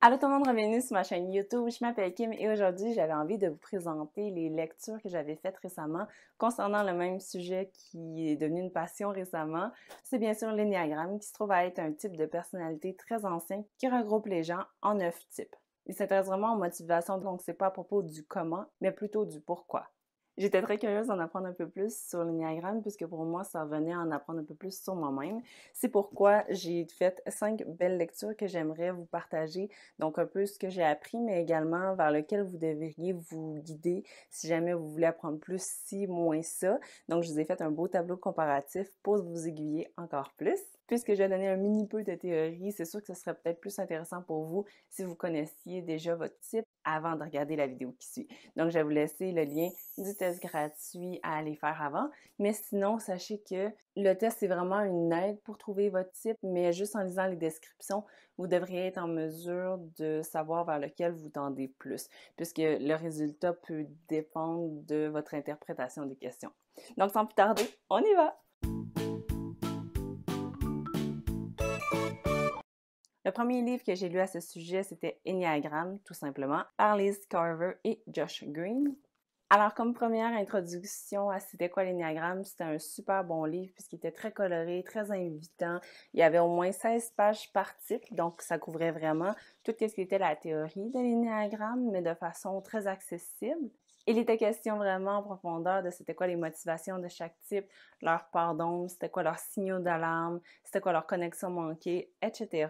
Allô tout le monde, bienvenue sur ma chaîne YouTube. Je m'appelle Kim et aujourd'hui, j'avais envie de vous présenter les lectures que j'avais faites récemment concernant le même sujet qui est devenu une passion récemment. C'est bien sûr l'énéagramme qui se trouve à être un type de personnalité très ancien qui regroupe les gens en 9 types. Il s'intéresse vraiment aux motivations, donc c'est pas à propos du comment, mais plutôt du pourquoi. J'étais très curieuse d'en apprendre un peu plus sur l'énéagramme puisque pour moi, ça revenait à en apprendre un peu plus sur moi-même. C'est pourquoi j'ai fait 5 belles lectures que j'aimerais vous partager. Donc un peu ce que j'ai appris, mais également vers lequel vous devriez vous guider si jamais vous voulez apprendre plus ci, moins ça. Donc je vous ai fait un beau tableau comparatif pour vous aiguiller encore plus. Puisque j'ai donné un mini peu de théorie, c'est sûr que ce serait peut-être plus intéressant pour vous si vous connaissiez déjà votre type avant de regarder la vidéo qui suit. Donc, je vais vous laisser le lien du test gratuit à aller faire avant. Mais sinon, sachez que le test, c'est vraiment une aide pour trouver votre type, mais juste en lisant les descriptions, vous devriez être en mesure de savoir vers lequel vous tendez plus, puisque le résultat peut dépendre de votre interprétation des questions. Donc, sans plus tarder, on y va! Le premier livre que j'ai lu à ce sujet, c'était Enneagram, tout simplement, par Liz Carver et Josh Green. Alors, comme première introduction à c'était quoi l'Ennéagramme, c'était un super bon livre puisqu'il était très coloré, très invitant. Il y avait au moins 16 pages par type, donc ça couvrait vraiment tout ce qui était la théorie de l'Ennéagramme, mais de façon très accessible. Il était question vraiment en profondeur de c'était quoi les motivations de chaque type, leur part d'ombre, c'était quoi leurs signaux d'alarme, c'était quoi leur connexion manquée, etc.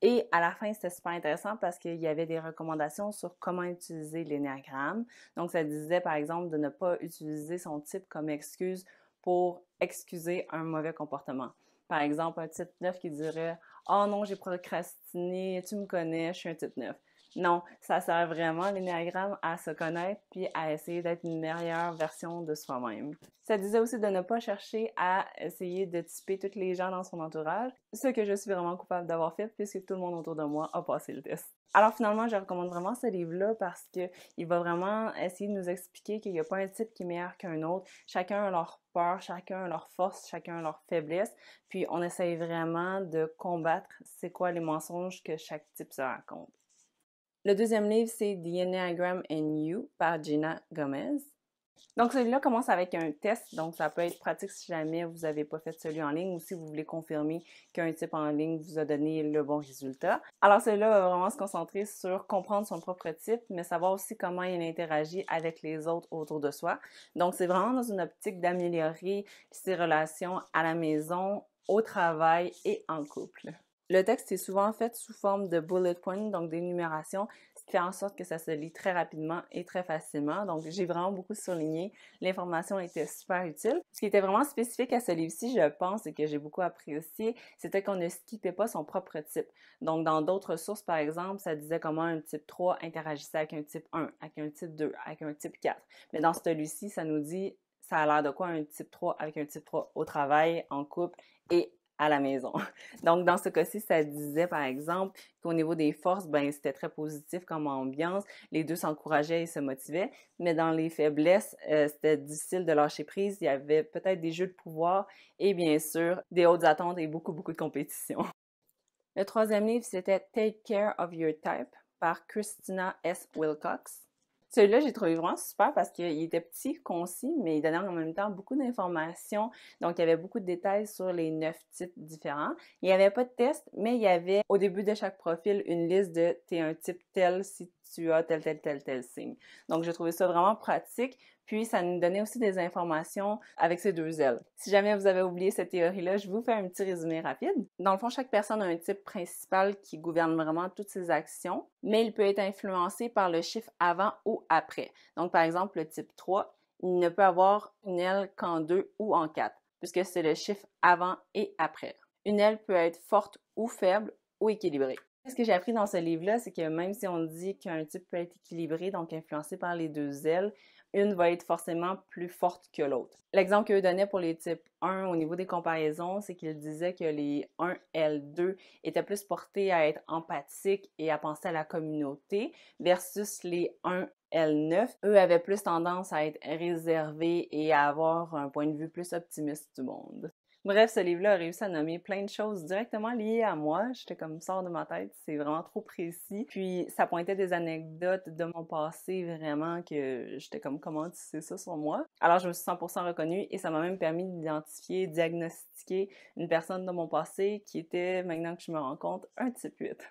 Et à la fin, c'était super intéressant parce qu'il y avait des recommandations sur comment utiliser l'énéagramme. Donc, ça disait, par exemple, de ne pas utiliser son type comme excuse pour excuser un mauvais comportement. Par exemple, un type 9 qui dirait « Oh non, j'ai procrastiné, tu me connais, je suis un type 9. » Non, ça sert vraiment l'énéagramme à se connaître puis à essayer d'être une meilleure version de soi-même. Ça disait aussi de ne pas chercher à essayer de typer tous les gens dans son entourage, ce que je suis vraiment coupable d'avoir fait puisque tout le monde autour de moi a passé le test. Alors finalement, je recommande vraiment ce livre-là parce qu'il va vraiment essayer de nous expliquer qu'il n'y a pas un type qui est meilleur qu'un autre. Chacun a leur peur, chacun a leur force, chacun a leur faiblesse. Puis on essaye vraiment de combattre c'est quoi les mensonges que chaque type se raconte. Le deuxième livre, c'est The Enneagram and You par Gina Gomez. Donc, celui-là commence avec un test, donc ça peut être pratique si jamais vous n'avez pas fait celui en ligne ou si vous voulez confirmer qu'un type en ligne vous a donné le bon résultat. Alors, celui-là va vraiment se concentrer sur comprendre son propre type, mais savoir aussi comment il interagit avec les autres autour de soi. Donc, c'est vraiment dans une optique d'améliorer ses relations à la maison, au travail et en couple. Le texte est souvent fait sous forme de bullet points, donc d'énumération, ce qui fait en sorte que ça se lit très rapidement et très facilement. Donc, j'ai vraiment beaucoup souligné. L'information était super utile. Ce qui était vraiment spécifique à ce livre-ci, je pense, et que j'ai beaucoup apprécié, c'était qu'on ne skippait pas son propre type. Donc, dans d'autres sources, par exemple, ça disait comment un type 3 interagissait avec un type 1, avec un type 2, avec un type 4. Mais dans celui-ci, ça nous dit ça a l'air de quoi un type 3 avec un type 3 au travail, en couple et à la maison. Donc, dans ce cas-ci, ça disait, par exemple, qu'au niveau des forces, ben, c'était très positif comme ambiance. Les deux s'encourageaient et se motivaient. Mais dans les faiblesses, c'était difficile de lâcher prise. Il y avait peut-être des jeux de pouvoir et bien sûr, des hautes attentes et beaucoup, beaucoup de compétition. Le troisième livre, c'était Take Care of Your Type par Christina S. Wilcox. Celui-là, j'ai trouvé vraiment super parce qu'il était petit, concis, mais il donnait en même temps beaucoup d'informations. Donc, il y avait beaucoup de détails sur les 9 types différents. Il n'y avait pas de test, mais il y avait au début de chaque profil une liste de « t'es un type tel si tu as tel signe ». Donc, j'ai trouvé ça vraiment pratique. Puis, ça nous donnait aussi des informations avec ces deux ailes. Si jamais vous avez oublié cette théorie-là, je vous fais un petit résumé rapide. Dans le fond, chaque personne a un type principal qui gouverne vraiment toutes ses actions, mais il peut être influencé par le chiffre avant ou après. Donc, par exemple, le type 3, il ne peut avoir une aile qu'en 2 ou en 4, puisque c'est le chiffre avant et après. Une aile peut être forte ou faible ou équilibrée. Ce que j'ai appris dans ce livre-là, c'est que même si on dit qu'un type peut être équilibré, donc influencé par les deux ailes, une va être forcément plus forte que l'autre. L'exemple qu'il donnait pour les types 1 au niveau des comparaisons, c'est qu'il disait que les 1L2 étaient plus portés à être empathiques et à penser à la communauté versus les 1L9, eux avaient plus tendance à être réservés et à avoir un point de vue plus optimiste du monde. Bref, ce livre-là a réussi à nommer plein de choses directement liées à moi. J'étais comme sort de ma tête, c'est vraiment trop précis. Puis ça pointait des anecdotes de mon passé vraiment que j'étais comme comment tu sais ça sur moi. Alors je me suis 100% reconnue et ça m'a même permis d'identifier, diagnostiquer une personne de mon passé qui était, maintenant que je me rends compte, un type 8.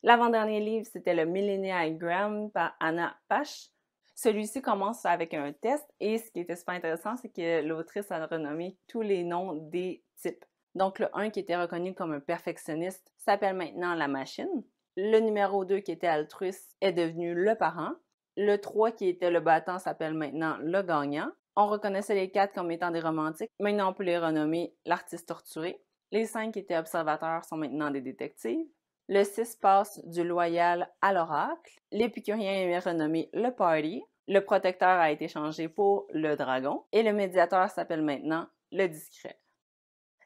L'avant-dernier livre, c'était le Millenniagram par Anna Pache. Celui-ci commence avec un test et ce qui était super intéressant, c'est que l'autrice a renommé tous les noms des types. Donc le 1 qui était reconnu comme un perfectionniste s'appelle maintenant la machine. Le numéro 2 qui était altruiste est devenu le parent. Le 3 qui était le battant s'appelle maintenant le gagnant. On reconnaissait les 4 comme étant des romantiques. Maintenant on peut les renommer l'artiste torturé. Les 5 qui étaient observateurs sont maintenant des détectives. Le 6 passe du loyal à l'oracle. L'épicurien est renommé le party. Le protecteur a été changé pour le dragon. Et le médiateur s'appelle maintenant le discret.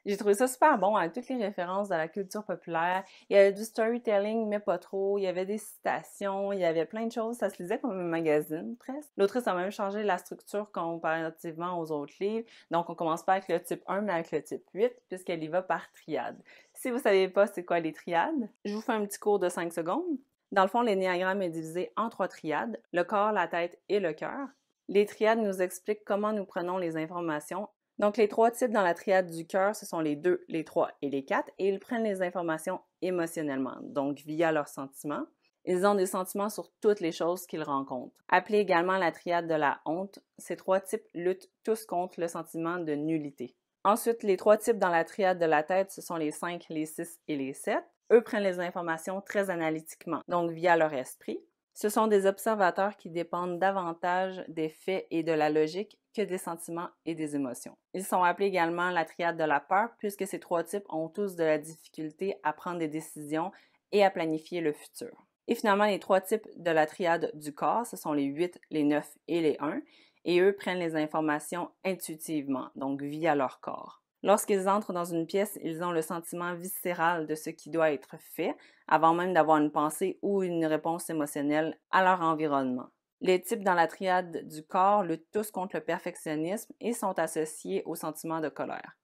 J'ai trouvé ça super bon avec toutes les références de la culture populaire. Il y avait du storytelling, mais pas trop. Il y avait des citations, il y avait plein de choses. Ça se lisait comme un magazine, presque. L'autrice a même changé la structure comparativement aux autres livres. Donc, on commence pas avec le type 1, mais avec le type 8, puisqu'elle y va par triade. Si vous savez pas c'est quoi les triades, je vous fais un petit cours de 5 secondes. Dans le fond, l'énéagramme est divisé en 3 triades, le corps, la tête et le cœur. Les triades nous expliquent comment nous prenons les informations. Donc, les 3 types dans la triade du cœur, ce sont les 2, les 3 et les 4, et ils prennent les informations émotionnellement, donc via leurs sentiments. Ils ont des sentiments sur toutes les choses qu'ils rencontrent. Appelée également la triade de la honte, ces 3 types luttent tous contre le sentiment de nullité. Ensuite, les 3 types dans la triade de la tête, ce sont les 5, les 6 et les 7. Eux prennent les informations très analytiquement, donc via leur esprit. Ce sont des observateurs qui dépendent davantage des faits et de la logique que des sentiments et des émotions. Ils sont appelés également la triade de la peur puisque ces 3 types ont tous de la difficulté à prendre des décisions et à planifier le futur. Et finalement, les 3 types de la triade du corps, ce sont les 8, les 9 et les 1, et eux prennent les informations intuitivement, donc via leur corps. Lorsqu'ils entrent dans une pièce, ils ont le sentiment viscéral de ce qui doit être fait, avant même d'avoir une pensée ou une réponse émotionnelle à leur environnement. Les types dans la triade du corps luttent tous contre le perfectionnisme et sont associés au sentiment de colère.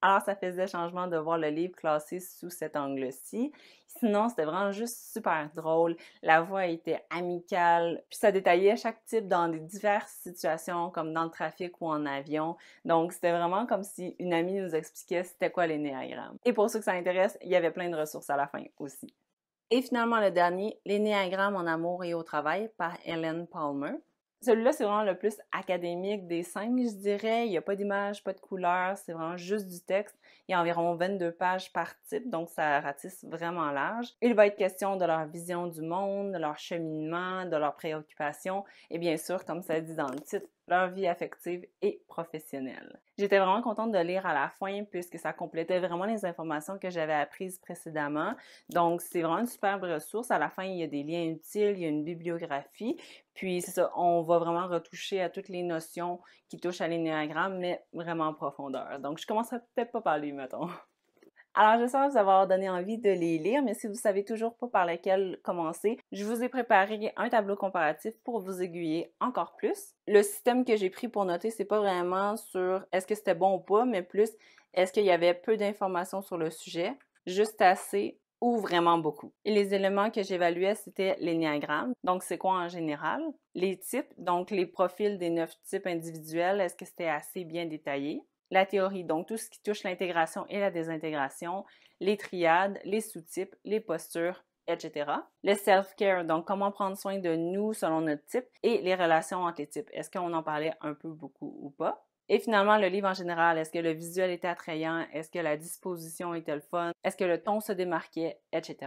Alors, ça faisait changement de voir le livre classé sous cet angle-ci. Sinon, c'était vraiment juste super drôle. La voix était amicale, puis ça détaillait chaque type dans des diverses situations, comme dans le trafic ou en avion. Donc, c'était vraiment comme si une amie nous expliquait c'était quoi l'énéagramme. Et pour ceux que ça intéresse, il y avait plein de ressources à la fin aussi. Et finalement, le dernier, l'énéagramme en amour et au travail par Helen Palmer. Celui-là, c'est vraiment le plus académique des 5, je dirais. Il n'y a pas d'image, pas de couleur, c'est vraiment juste du texte. Il y a environ 22 pages par type, donc ça ratisse vraiment large. Il va être question de leur vision du monde, de leur cheminement, de leurs préoccupations et bien sûr, comme ça dit dans le titre, leur vie affective et professionnelle. J'étais vraiment contente de lire à la fin puisque ça complétait vraiment les informations que j'avais apprises précédemment. Donc, c'est vraiment une superbe ressource. À la fin, il y a des liens utiles, il y a une bibliographie. Puis, c'est ça, on va vraiment retoucher à toutes les notions qui touchent à l'énéagramme, mais vraiment en profondeur. Donc, je commencerai peut-être pas par lui, mettons. Alors, j'espère vous avoir donné envie de les lire, mais si vous savez toujours pas par lequel commencer, je vous ai préparé un tableau comparatif pour vous aiguiller encore plus. Le système que j'ai pris pour noter, c'est pas vraiment sur est-ce que c'était bon ou pas, mais plus est-ce qu'il y avait peu d'informations sur le sujet, juste assez ou vraiment beaucoup. Et les éléments que j'évaluais, c'était l'énéagramme, donc c'est quoi en général, les types, donc les profils des 9 types individuels, est-ce que c'était assez bien détaillé, la théorie, donc tout ce qui touche l'intégration et la désintégration, les triades, les sous-types, les postures, etc. Le self-care, donc comment prendre soin de nous selon notre type, et les relations entre les types. Est-ce qu'on en parlait un peu, beaucoup ou pas? Et finalement, le livre en général, est-ce que le visuel était attrayant? Est-ce que la disposition était le fun? Est-ce que le ton se démarquait? Etc.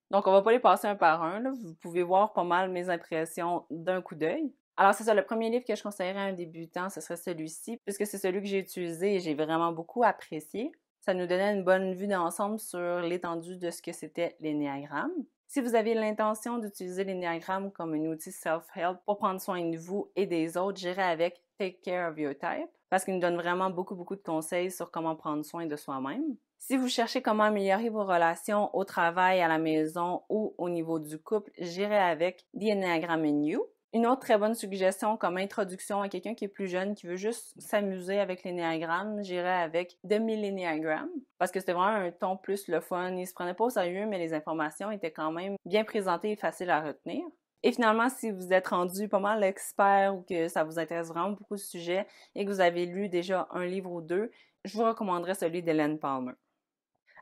Donc, on va pas les passer un par un, là. Vous pouvez voir pas mal mes impressions d'un coup d'œil. Alors, c'est ça, le premier livre que je conseillerais à un débutant, ce serait celui-ci, puisque c'est celui que j'ai utilisé et j'ai vraiment beaucoup apprécié. Ça nous donnait une bonne vue d'ensemble sur l'étendue de ce que c'était l'énéagramme. Si vous avez l'intention d'utiliser l'énéagramme comme un outil self-help pour prendre soin de vous et des autres, j'irai avec Take Care of Your Type, parce qu'il nous donne vraiment beaucoup de conseils sur comment prendre soin de soi-même. Si vous cherchez comment améliorer vos relations au travail, à la maison ou au niveau du couple, j'irai avec The Enneagram in You. Une autre très bonne suggestion comme introduction à quelqu'un qui est plus jeune, qui veut juste s'amuser avec l'énéagramme, j'irais avec The Millenniagram, parce que c'était vraiment un ton plus le fun. Il se prenait pas au sérieux, mais les informations étaient quand même bien présentées et faciles à retenir. Et finalement, si vous êtes rendu pas mal expert ou que ça vous intéresse vraiment beaucoup le sujet et que vous avez lu déjà un livre ou deux, je vous recommanderais celui d'Hélène Palmer.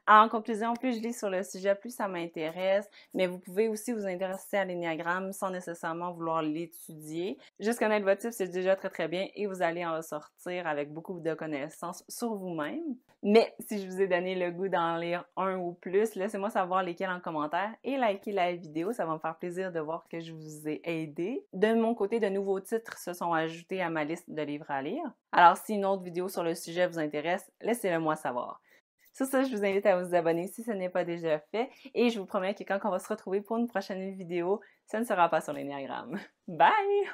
En conclusion, plus je lis sur le sujet, plus ça m'intéresse, mais vous pouvez aussi vous intéresser à l'énéagramme sans nécessairement vouloir l'étudier. Juste connaître votre type, c'est déjà très très bien et vous allez en ressortir avec beaucoup de connaissances sur vous-même. Mais si je vous ai donné le goût d'en lire un ou plus, laissez-moi savoir lesquels en commentaire et likez la vidéo, ça va me faire plaisir de voir que je vous ai aidé. De mon côté, de nouveaux titres se sont ajoutés à ma liste de livres à lire. Alors si une autre vidéo sur le sujet vous intéresse, laissez-le moi savoir. Sur ça, je vous invite à vous abonner si ce n'est pas déjà fait et je vous promets que quand on va se retrouver pour une prochaine vidéo, ça ne sera pas sur l'énéagramme. Bye!